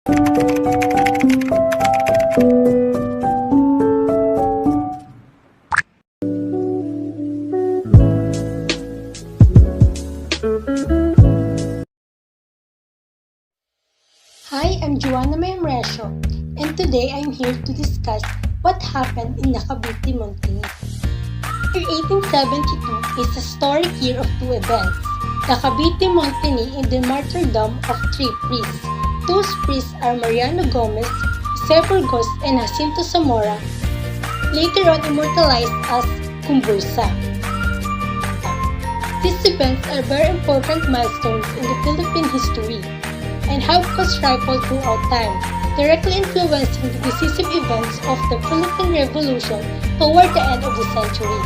Hi, I'm JOANA RECIO, and today I'm here to discuss what happened in the Cavite Mutiny. Year 1872 is a historic year of two events, the Cavite Mutiny and the martyrdom of three priests. Those priests are Mariano Gomez, Jose Burgos, and Jacinto Zamora, later on immortalized as Kumbursa. These events are very important milestones in the Philippine history and have caused rival throughout time, directly influencing the decisive events of the Philippine Revolution toward the end of the century.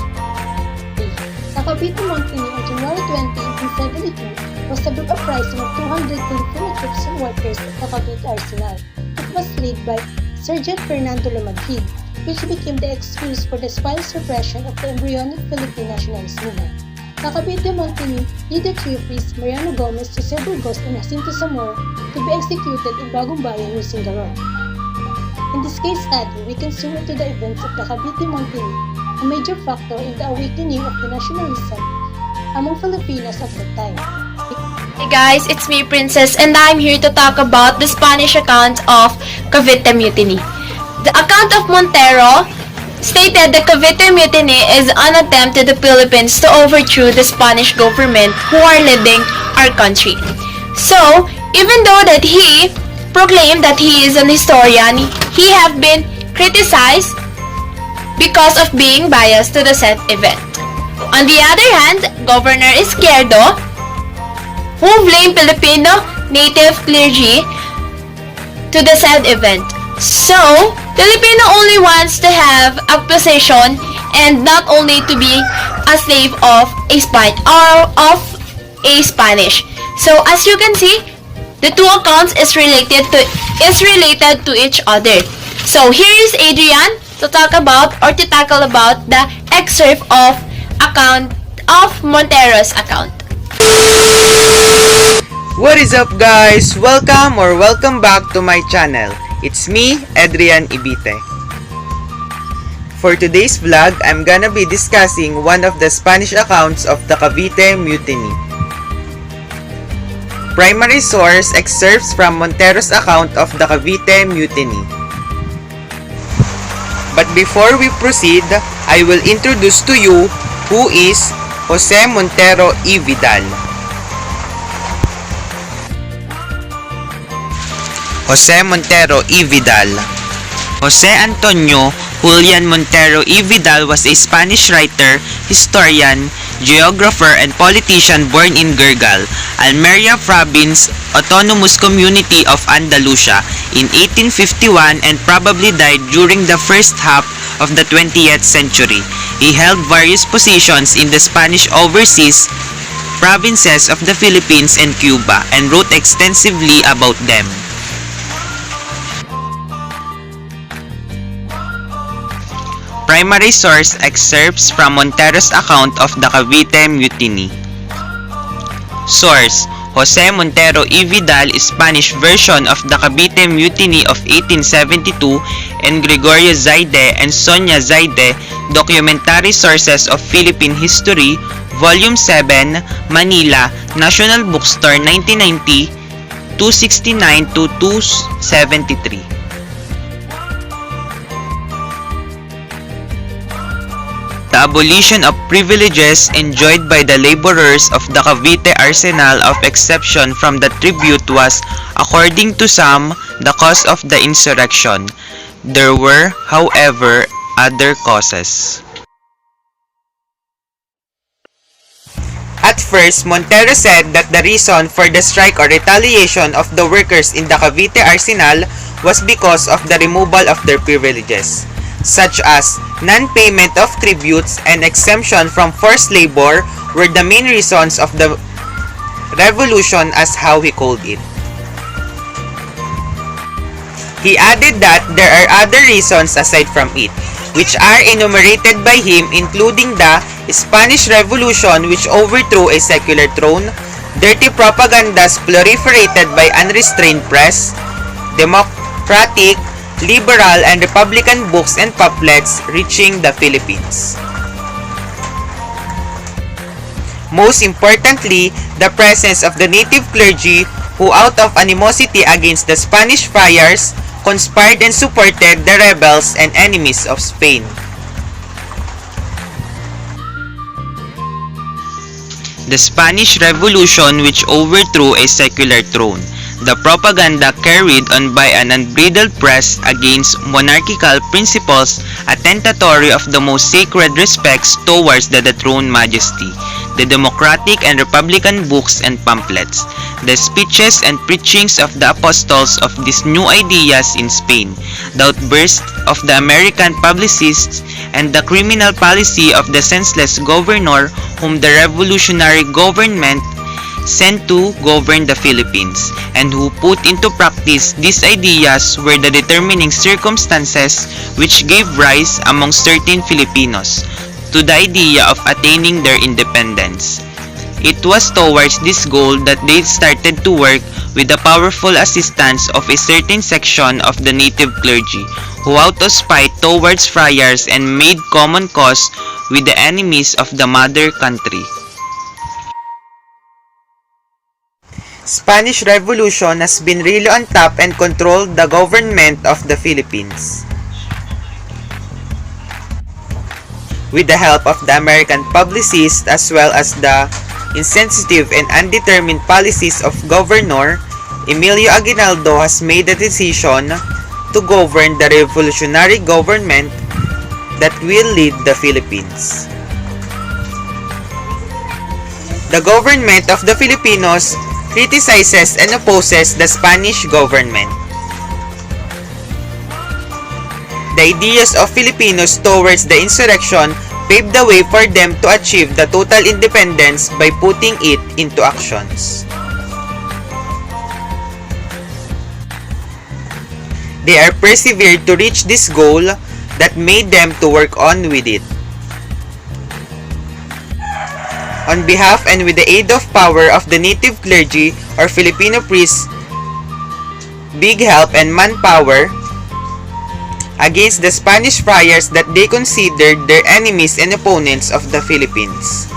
The Cavite Mutiny on January 20, 1872 was a big uprising of 200 Filipino troops and workers at the Cavite Arsenal. It was led by Sergeant Fernando Lamadrid, which became the excuse for the spinal suppression of the embryonic Philippine nationalist movement. The Cavite Mutiny led the three priests Mariano Gomez, Jose Burgos, and Jacinto Zamora to be executed in Bagong Bayan using garrote. In this case study, we can zoom into the events of the Cavite Mutiny, a major factor in the awakening of the nationalism among Filipinos of that time. Hey guys, it's me Princess, and I'm here to talk about the Spanish account of Cavite Mutiny. The account of Montero stated the Cavite Mutiny is an attempt to the Philippines to overthrow the Spanish government who are leading our country. So, even though that he proclaimed that he is an historian, he have been criticized because of being biased to the said event. On the other hand, Governor Izquierdo, who blamed Filipino native clergy to the said event. So, Filipino only wants to have a position and not only to be a slave of a Spanish. So, as you can see, the two accounts is related to each other. So, here is Edrian to talk about or to tackle about the excerpt of account of Montero's account. What is up guys? Welcome back to my channel. It's me, Edrian Ebite. For today's vlog, I'm gonna be discussing one of the Spanish accounts of the Cavite Mutiny. Primary source excerpts from Montero's account of the Cavite Mutiny. But before we proceed, I will introduce to you who is Jose Montero y Vidal. Jose Montero y Vidal. Jose Antonio Julian Montero y Vidal was a Spanish writer, historian, geographer, and politician born in Gurgal, Almeria Province, Autonomous Community of Andalusia in 1851 and probably died during the first half of the 20th century. He held various positions in the Spanish overseas provinces of the Philippines and Cuba and wrote extensively about them. Primary source excerpts from Montero's account of the Cavite Mutiny. Source: Jose Montero y Vidal, Spanish version of the Cavite Mutiny of 1872, and Gregorio Zaide and Sonia Zaide, Documentary Sources of Philippine History, Volume 7, Manila, National Bookstore, 1990, 269 to 273. The abolition of privileges enjoyed by the laborers of the Cavite Arsenal of exception from the tribute was, according to some, the cause of the insurrection. There were, however, other causes. At first, Montero said that the reason for the strike or retaliation of the workers in the Cavite Arsenal was because of the removal of their privileges, such as non-payment of tributes and exemption from forced labor were the main reasons of the revolution, as how he called it. He added that there are other reasons aside from it, which are enumerated by him, including the Spanish Revolution, which overthrew a secular throne, dirty propagandas proliferated by unrestrained press, democratic, liberal, and republican books and pamphlets reaching the Philippines. Most importantly, the presence of the native clergy who, out of animosity against the Spanish friars, conspired and supported the rebels and enemies of Spain. The Spanish Revolution, which overthrew a secular throne. The propaganda carried on by an unbridled press against monarchical principles, attentatory of the most sacred respects towards the dethroned majesty. The democratic and republican books and pamphlets. The speeches and preachings of the apostles of these new ideas in Spain. The outburst of the American publicists and the criminal policy of the senseless governor whom the revolutionary government sent to govern the Philippines, and who put into practice these ideas were the determining circumstances which gave rise among certain Filipinos to the idea of attaining their independence. It was towards this goal that they started to work with the powerful assistance of a certain section of the native clergy, who out of spite towards friars and made common cause with the enemies of the mother country. Spanish Revolution has been really on top and controlled the government of the Philippines. With the help of the American publicists as well as the insensitive and undetermined policies of Governor Emilio Aguinaldo has made the decision to govern the revolutionary government that will lead the Philippines. The government of the Filipinos criticizes and opposes the Spanish government. The ideas of Filipinos towards the insurrection paved the way for them to achieve the total independence by putting it into actions. They are persevered to reach this goal that made them to work on with it. On behalf and with the aid of power of the native clergy or Filipino priests, big help and manpower against the Spanish friars that they considered their enemies and opponents of the Philippines.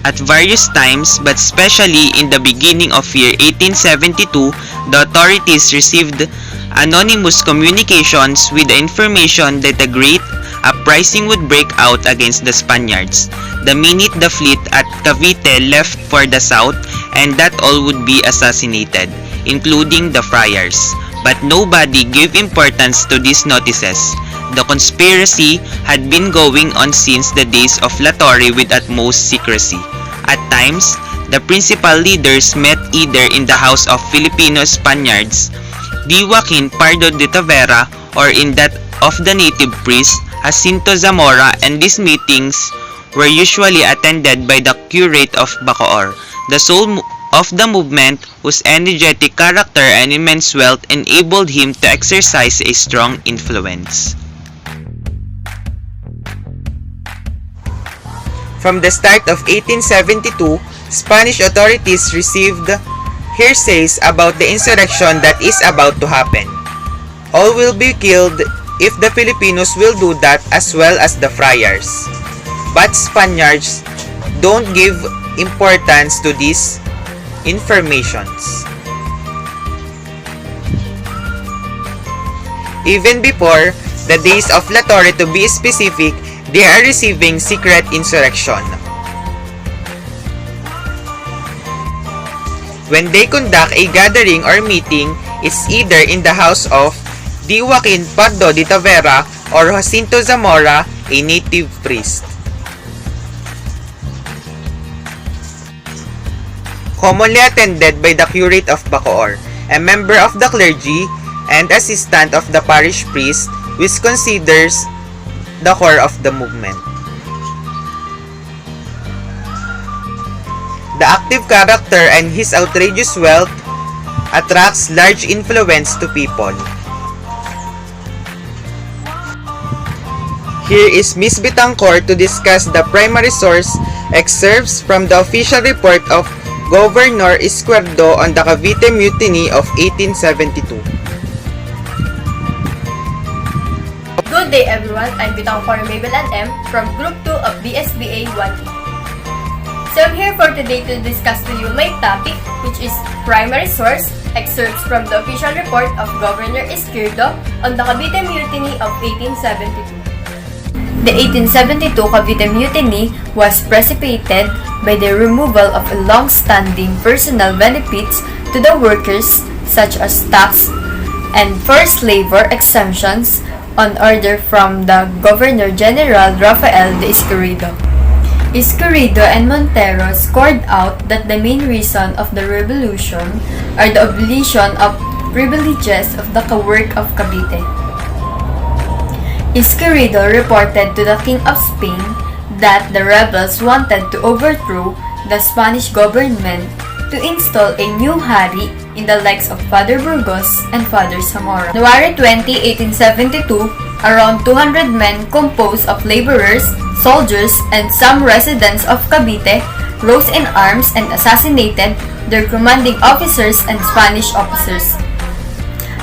At various times, but especially in the beginning of year 1872, the authorities received anonymous communications with the information that a great uprising would break out against the Spaniards the minute the fleet at Cavite left for the south, and that all would be assassinated, including the friars. But nobody gave importance to these notices. The conspiracy had been going on since the days of La Torre with utmost secrecy. At times, the principal leaders met either in the house of Filipino Spaniards, D. Joaquin Pardo de Tavera, or in that of the native priest Jacinto Zamora, and these meetings were usually attended by the curate of Bacoor, the soul of the movement, whose energetic character and immense wealth enabled him to exercise a strong influence. From the start of 1872, Spanish authorities received hearsays about the insurrection that is about to happen. All will be killed if the Filipinos will do that, as well as the friars. But Spaniards don't give importance to these informations. Even before the days of La Torre, to be specific, they are receiving secret insurrection. When they conduct a gathering or meeting, it's either in the house of D. Joaquin Pardo de Tavera or Jacinto Zamora, a native priest. Commonly attended by the curate of Bacoor, a member of the clergy and assistant of the parish priest, which considers the core of the movement. The active character and his outrageous wealth attracts large influence to people. Here is Miss BETANGCOR to discuss the primary source excerpts from the official report of Governor Izquierdo on the Cavite Mutiny of 1872. Good day everyone, I'm BETANGCOR MAEBEL and M from Group 2 of BSBA 1E. So I'm here for today to discuss to you my topic, which is primary source, excerpts from the official report of Governor Izquierdo on the Cavite Mutiny of 1872. The 1872 Cavite Mutiny was precipitated by the removal of a long-standing personal benefits to the workers such as tax and forced labor exemptions on order from the Governor General Rafael de Izquierdo. Izquierdo and Montero scored out that the main reason of the revolution are the abolition of privileges of the work of Cavite. Izquierdo reported to the King of Spain that the rebels wanted to overthrow the Spanish government to install a new hari in the likes of Father Burgos and Father Zamora. January 20, 1872, around 200 men composed of laborers, soldiers, and some residents of Cavite rose in arms and assassinated their commanding officers and Spanish officers.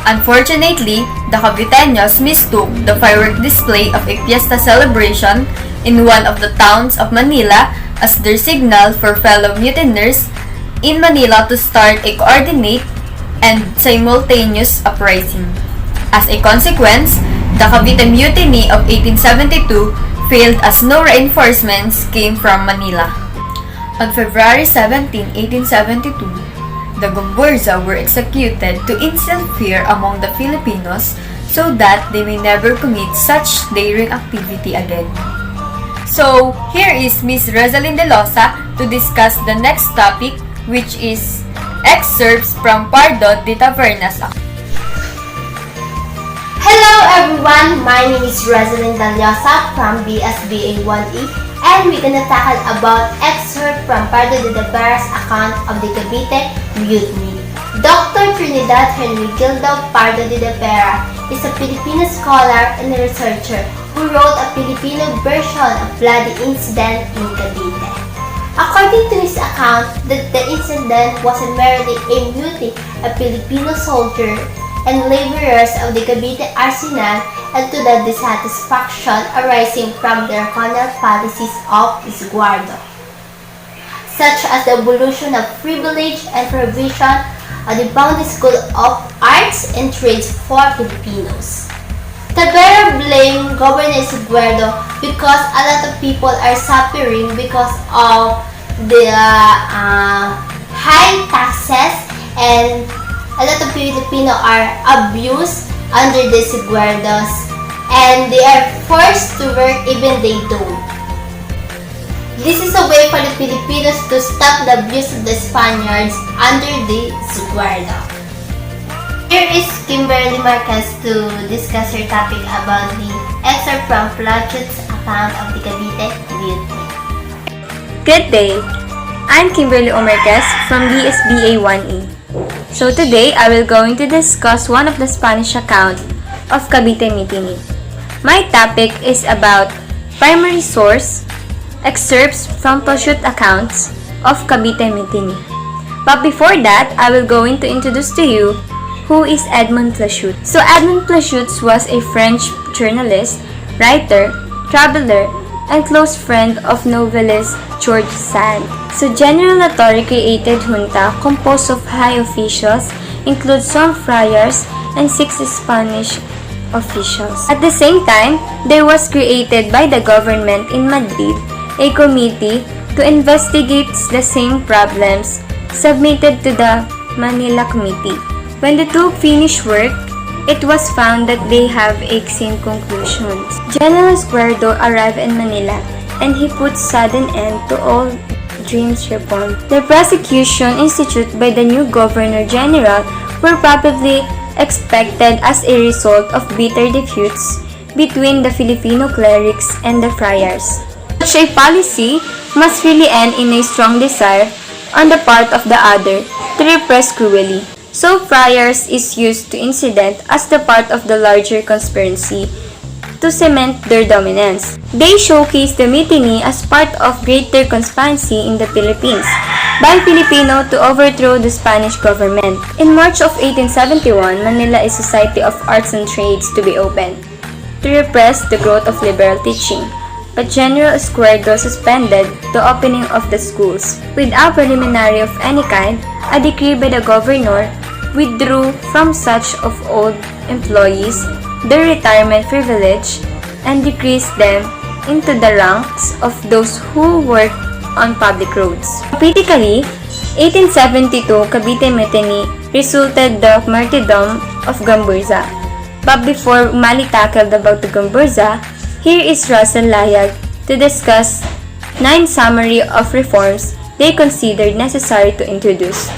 Unfortunately, the Caviteños mistook the firework display of a fiesta celebration in one of the towns of Manila as their signal for fellow mutineers in Manila to start a coordinate and simultaneous uprising. As a consequence, the Cavite Mutiny of 1872 failed as no reinforcements came from Manila. On February 17, 1872, the Gomburza were executed to instill fear among the Filipinos so that they may never commit such daring activity again. So, here is Ms. REZALYN DELLOSA to discuss the next topic, which is excerpts from Pardo de Tavernas. Hello everyone, my name is REZALYN DELLOSA from BSBA 1E, and we're gonna tackle about excerpt from Pardo de Tavernas account of the Cavite Mutiny. Dr. Trinidad Henry Gildo Pardo de Tavernas is a Filipino scholar and researcher who wrote a Filipino version of bloody incident in Cavite. According to his account, that the incident wasn't merely a mutiny of Filipino soldiers and laborers of the Cavite arsenal and to the dissatisfaction arising from the colonial policies of Izquierdo, such as the abolition of privilege and provision of the boundary school of arts and trades for Filipinos. Taveras blamed Governor Izquierdo because a lot of people are suffering because of the high taxes, and a lot of Filipino are abused under the Izquierdos, and they are forced to work even they don't. This is a way for the Filipinos to stop the abuse of the Spaniards under the Izquierdo. Here is Kimberley Marquez to discuss her topic about the excerpt from Plaut's account of the Cavite Mutiny. Good day! I'm Kimberley Marquez from DSBA 1E. So today, I will going to discuss one of the Spanish account of Cavite Mutiny. My topic is about primary source, excerpts from Plaut's accounts of Cavite Mutiny. But before that, I will going to introduce to you who is Edmond Plaut. So Edmond Plaut was a French journalist, writer, traveler, and close friend of novelist George Sand. So General Latorre created junta composed of high officials, include some friars and 6 Spanish officials. At the same time, there was created by the government in Madrid a committee to investigate the same problems submitted to the Manila Committee. When the two finished work, it was found that they have a same conclusions. General Izquierdo arrived in Manila and he put sudden end to all dreams reform. The prosecution instituted by the new Governor General were probably expected as a result of bitter disputes between the Filipino clerics and the friars. Such a policy must really end in a strong desire on the part of the other to repress cruelly. So friars is used to incident as the part of the larger conspiracy to cement their dominance. They showcase the mutiny as part of greater conspiracy in the Philippines by Filipino to overthrow the Spanish government. In March of 1871, Manila is Society of Arts and Trades to be opened to repress the growth of liberal teaching. But General Escuerdo suspended the opening of the schools. Without preliminary of any kind, a decree by the governor withdrew from such of old employees their retirement privilege and decreased them into the ranks of those who worked on public roads. Politically, 1872 Cavite Mutiny resulted the martyrdom of Gamburza. But before UMALI tackled about the Gamburza, here is RUSSEL LAYAG to discuss 9 summary of reforms they considered necessary to introduce.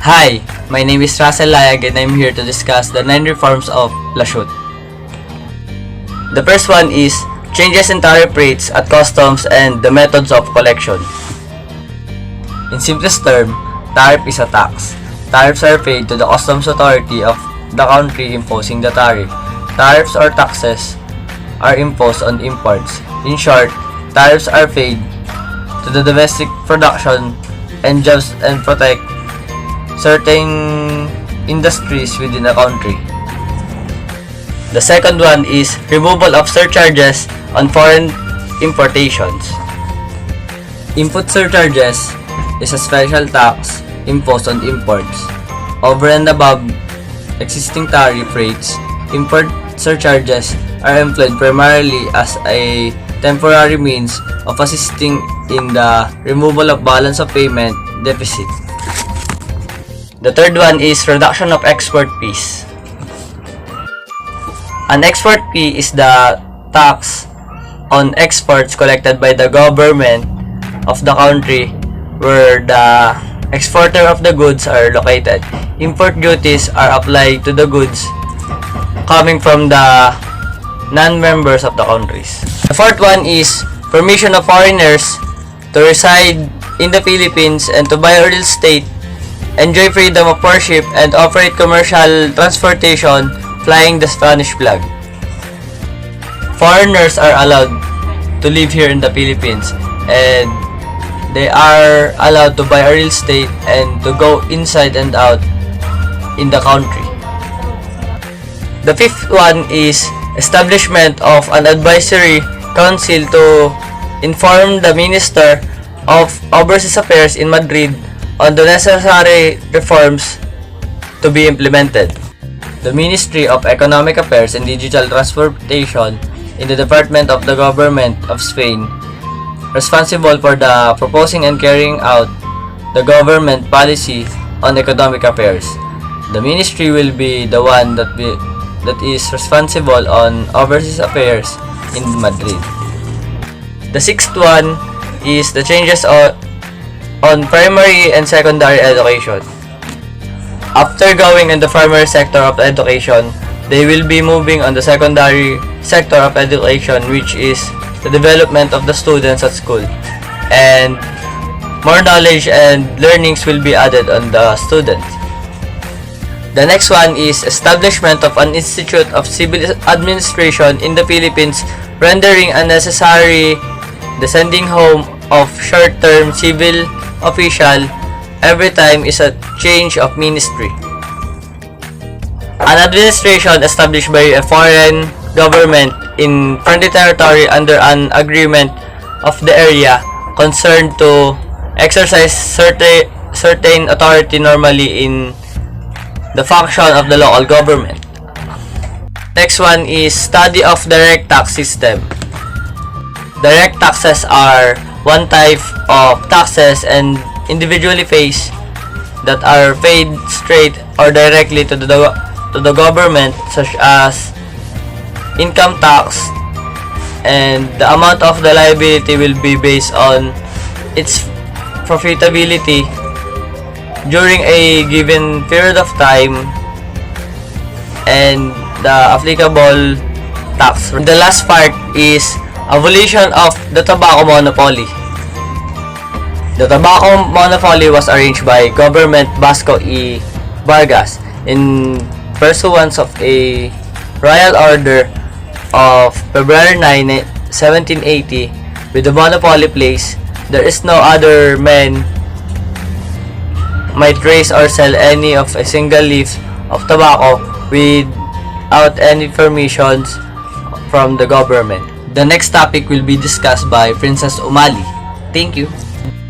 Hi, my name is RUSSEL LAYAG and I'm here to discuss the 9 reforms of LASUT. The first one is changes in tariff rates at customs and the methods of collection. In simplest term, tariff is a tax. Tariffs are paid to the customs authority of the country imposing the tariff. Tariffs or taxes are imposed on imports. In short, tariffs are paid to the domestic production and jobs and protect certain industries within a country. The second one is removal of surcharges on foreign importations. Input surcharges is a special tax imposed on imports. Over and above existing tariff rates, import surcharges are employed primarily as a temporary means of assisting in the removal of balance of payment deficit. The third one is reduction of export fees. An export fee is the tax on exports collected by the government of the country where the exporter of the goods are located. Import duties are applied to the goods coming from the non-members of the countries. The fourth one is permission of foreigners to reside in the Philippines and to buy real estate, enjoy freedom of worship, and operate commercial transportation flying the Spanish flag. Foreigners are allowed to live here in the Philippines and they are allowed to buy real estate and to go inside and out in the country. The fifth one is establishment of an advisory council to inform the Minister of Overseas Affairs in Madrid on the necessary reforms to be implemented. The Ministry of Economic Affairs and Digital Transportation in the Department of the Government of Spain, responsible for the proposing and carrying out the government policy on economic affairs. The ministry will be the one that is responsible on overseas affairs in Madrid. The sixth one is the changes on primary and secondary education. After going in the primary sector of education, they will be moving on the secondary sector of education, which is the development of the students at school, and more knowledge and learnings will be added on the students. The next one is establishment of an Institute of Civil Administration in the Philippines, rendering unnecessary the sending home of short-term civil official every time is a change of ministry. An administration established by a foreign government in friendly territory under an agreement of the area concerned to exercise certain authority normally in the function of the local government. Next one is study of direct tax system. Direct taxes are one type of taxes and individually paid that are paid straight or directly to the government, such as income tax, and the amount of the liability will be based on its profitability during a given period of time and the applicable tax. The last part is abolition of the tobacco monopoly. The tobacco monopoly was arranged by Government Vasco E. Vargas in pursuance of a royal order of February 9, 1780. With the monopoly placed, there is no other man might raise or sell any of a single leaf of tobacco without any permissions from the government. The next topic will be discussed by Princess Umali. Thank you.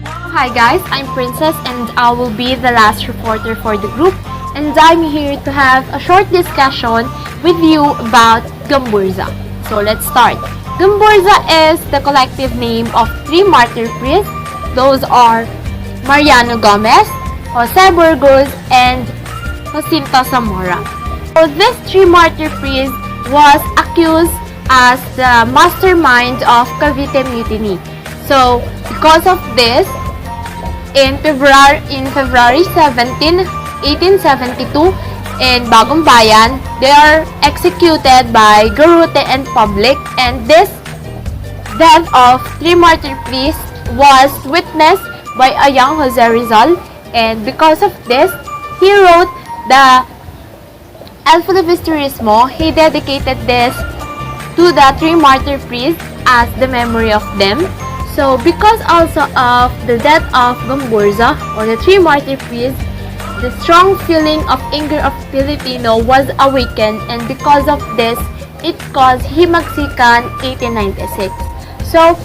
Hi guys, I'm Princess and I will be the last reporter for the group, and I'm here to have a short discussion with you about Gamburza. So let's start. Gamburza is the collective name of three martyr priests. Those are Mariano Gomez, Jose Burgos, and Jacinto Zamora. So this three martyr priest was accused as the mastermind of Cavite Mutiny. So because of this, in February 17, 1872, in Bagong Bayan, they are executed by Garute and public, and this death of three martyr priests was witnessed by a young Jose Rizal, and because of this, he wrote the El Filibusterismo. He dedicated this to the three martyr priests as the memory of them. So because also of the death of Gamburza, or the three martyr priests, the strong feeling of anger of Filipino was awakened, and because of this, it caused Himagsikan 1896. So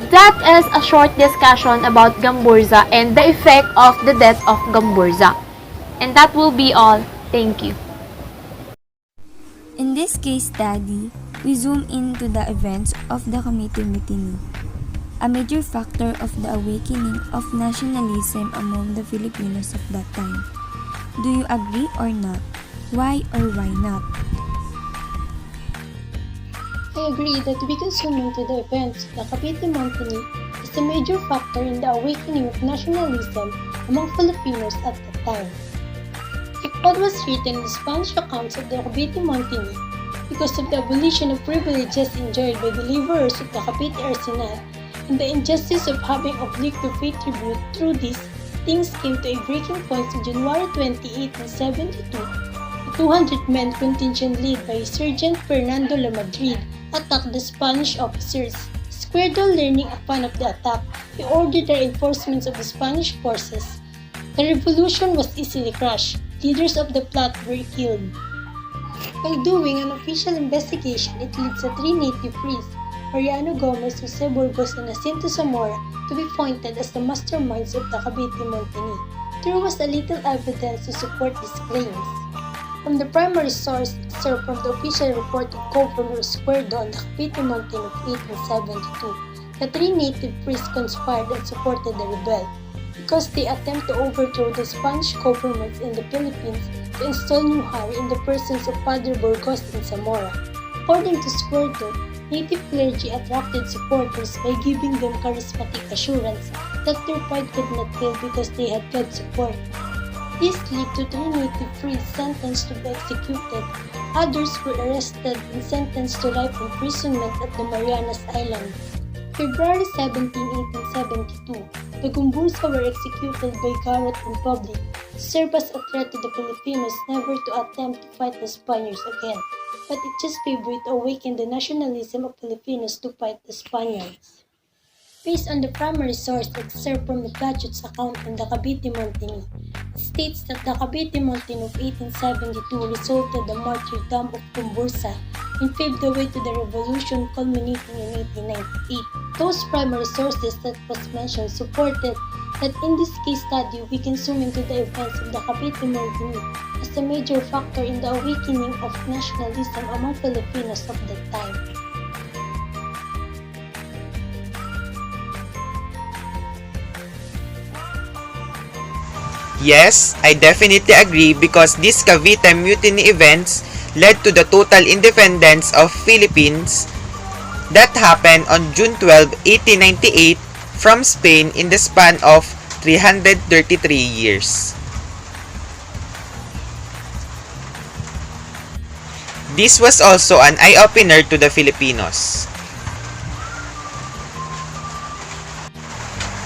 that is a short discussion about Gamburza and the effect of the death of Gamburza. And that will be all. Thank you. In this case study, we zoom into the events of the Cavite Mutiny, a major factor of the awakening of nationalism among the Filipinos of that time. Do you agree or not? Why or why not? I agree that we can zoom into the events of the Cavite Mutiny as a major factor in the awakening of nationalism among Filipinos at that time. If what was written in the Spanish accounts of the Cavite Mutiny, because of the abolition of privileges enjoyed by the laborers of the Cavite arsenal and the injustice of having oblique to pay tribute, through this, things came to a breaking point on January 28, 1872. A 200-man contingent led by Sergeant Fernando Lamadrid attacked the Spanish officers. Escuadron learning upon of the attack, he ordered the reinforcements of the Spanish forces. The revolution was easily crushed. Leaders of the plot were killed. While doing an official investigation, it leads to three native priests, Mariano Gomez, Jose Burgos, and Jacinto Zamora, to be pointed as the masterminds of the Cavite Mutiny. There was a little evidence to support these claims. From the primary source, excerpt from the official report of Governor Escuerdo on the Cavite Mutiny of 1872, the three native priests conspired and supported the rebel, because they attempt to overthrow the Spanish government in the Philippines to install new Hari in the persons of Father Burgos and Zamora. According to Escuerdo, native clergy attracted supporters by giving them charismatic assurance that their fight could not fail because they had God's support. This led to three native priests sentenced to be executed. Others were arrested and sentenced to life imprisonment at the Marianas Islands. February 17, 1872, the Gamburza were executed by Garrett in public to serve as a threat to the Filipinos never to attempt to fight the Spaniards again. But it just favored to awaken the nationalism of Filipinos to fight the Spaniards. Based on the primary source excerpt from the Plachu's account on the Cavite Mutiny, it states that the Cavite Mutiny of 1872 resulted in the martyrdom of Gamburza and paved the way to the revolution culminating in 1898. Those primary sources that was mentioned supported that in this case study we can zoom into the events of the Cavite Mutiny as a major factor in the awakening of nationalism among Filipinos of that time. Yes, I definitely agree because these Cavite Mutiny events led to the total independence of Philippines that happened on June 12, 1898 from Spain in the span of 333 years. This was also an eye-opener to the Filipinos.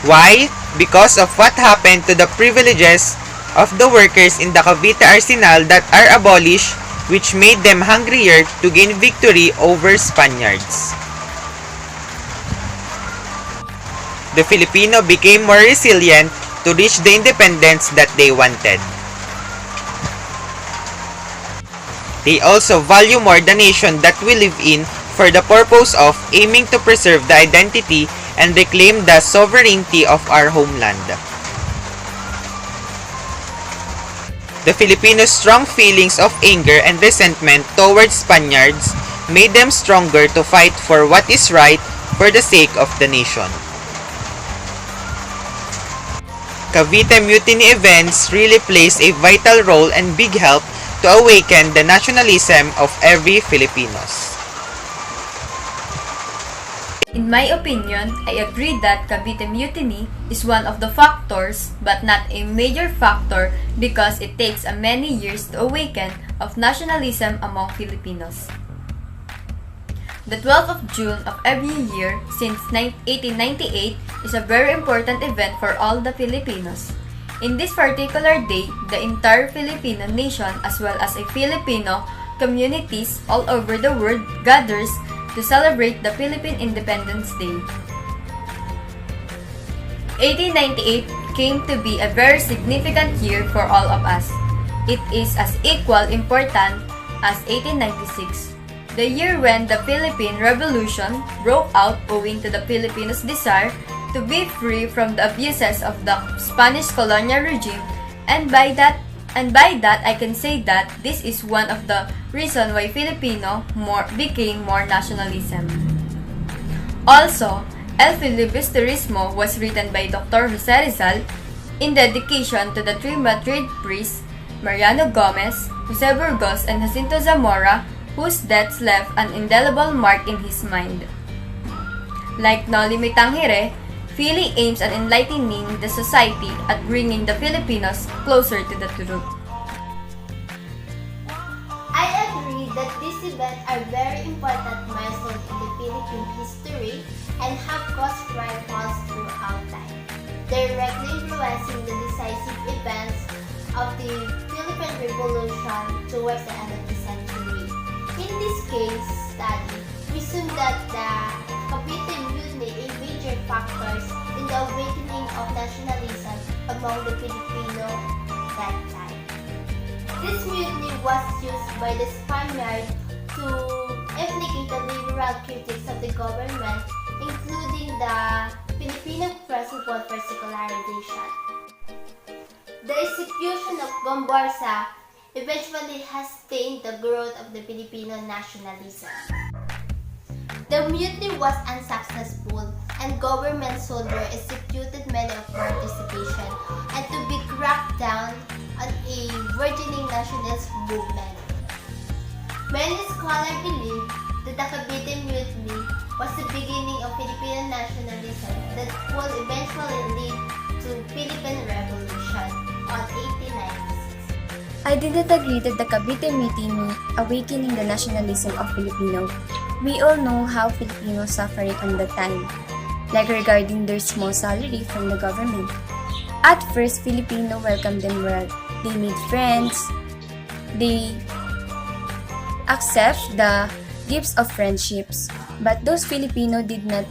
Why? Because of what happened to the privileges of the workers in the Cavite arsenal that are abolished, which made them hungrier to gain victory over Spaniards. The Filipino became more resilient to reach the independence that they wanted. They also value more the nation that we live in for the purpose of aiming to preserve the identity and reclaim the sovereignty of our homeland. The Filipinos' strong feelings of anger and resentment towards Spaniards made them stronger to fight for what is right for the sake of the nation. Cavite Mutiny events really plays a vital role and big help to awaken the nationalism of every Filipinos. In my opinion, I agree that Cavite Mutiny is one of the factors but not a major factor because it takes a many years to awaken of nationalism among Filipinos. The 12th of June of every year since 1898 is a very important event for all the Filipinos. In this particular day, the entire Filipino nation as well as a Filipino communities all over the world gathers to celebrate the Philippine Independence Day. 1898 came to be a very significant year for all of us. It is as equal important as 1896, the year when the Philippine Revolution broke out owing to the Filipinos' desire to be free from the abuses of the Spanish colonial regime, and by that I can say that this is one of the reasons why Filipino became more nationalism. Also, El Filibusterismo was written by Dr. Jose Rizal in dedication to the three Madrid priests Mariano Gomez, Jose Burgos, and Jacinto Zamora, whose deaths left an indelible mark in his mind. Like Noli Me Tangere, Philly aims at enlightening the society at bringing the Filipinos closer to the truth. I agree that these events are very important milestones in the Philippine history and have caused rivals throughout time, directly influencing the decisive events of the Philippine Revolution towards the end of the century. In this case study, we assume that the Cavite Mutiny a major factors in the awakening of nationalism among the Filipino that time. This mutiny was used by the Spaniards to implicate the liberal critics of the government, including the Filipino principle for secularization. The execution of Gomburza eventually has stained the growth of the Filipino nationalism. The mutiny was unsuccessful and government soldiers executed many of participation and to be cracked down on a burgeoning nationalist movement. Many scholars believe that the Cavite Mutiny was the beginning of Filipino nationalism that would eventually lead to Philippine Revolution on 1896. I didn't agree that the Cavite Mutiny awakening the nationalism of Filipino. We all know how Filipinos suffered on that time, like regarding their small salary from the government. At first, Filipino welcomed them well. They made friends. They accept the gifts of friendships. But those Filipino did not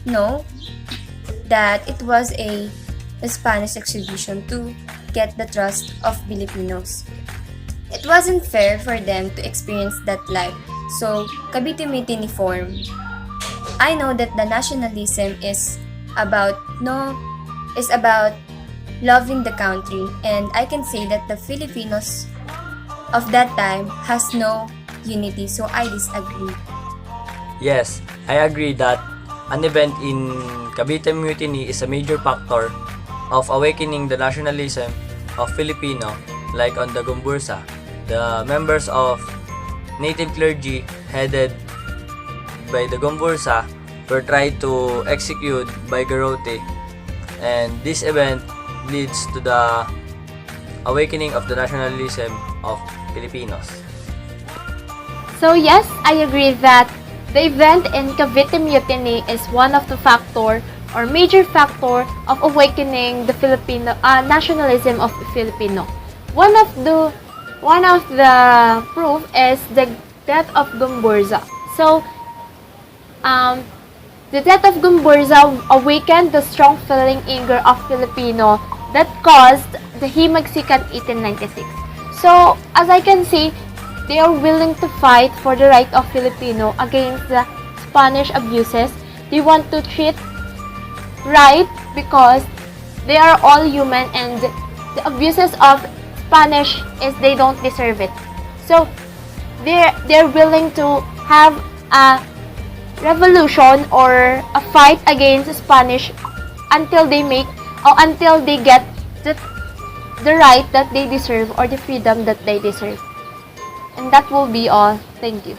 know that it was a Spanish exhibition to get the trust of Filipinos. It wasn't fair for them to experience that life. So, Cavite Mutiny formed. I know that the nationalism is about loving the country, and I can say that the Filipinos of that time has no unity, so I disagree. Yes, I agree that an event in Cavite Mutiny is a major factor of awakening the nationalism of Filipino, like on the Gomburza. The members of native clergy headed by the Gomburza were tried to execute by garrote, and this event leads to the awakening of the nationalism of Filipinos. So yes, I agree that the event in Cavite Mutiny is one of the factor or major factor of awakening the Filipino nationalism of the Filipino. One of the proof is the death of Gomburza. So, the death of Gomburza awakened the strong feeling anger of Filipino that caused the Himagsikan 1896. So, as I can see, they are willing to fight for the right of Filipino against the Spanish abuses. They want to treat right because they are all human, and the abuses of Spanish is they don't deserve it. So, they're willing to have a revolution or a fight against Spanish until they get the right that they deserve or the freedom that they deserve. And that will be all. Thank you.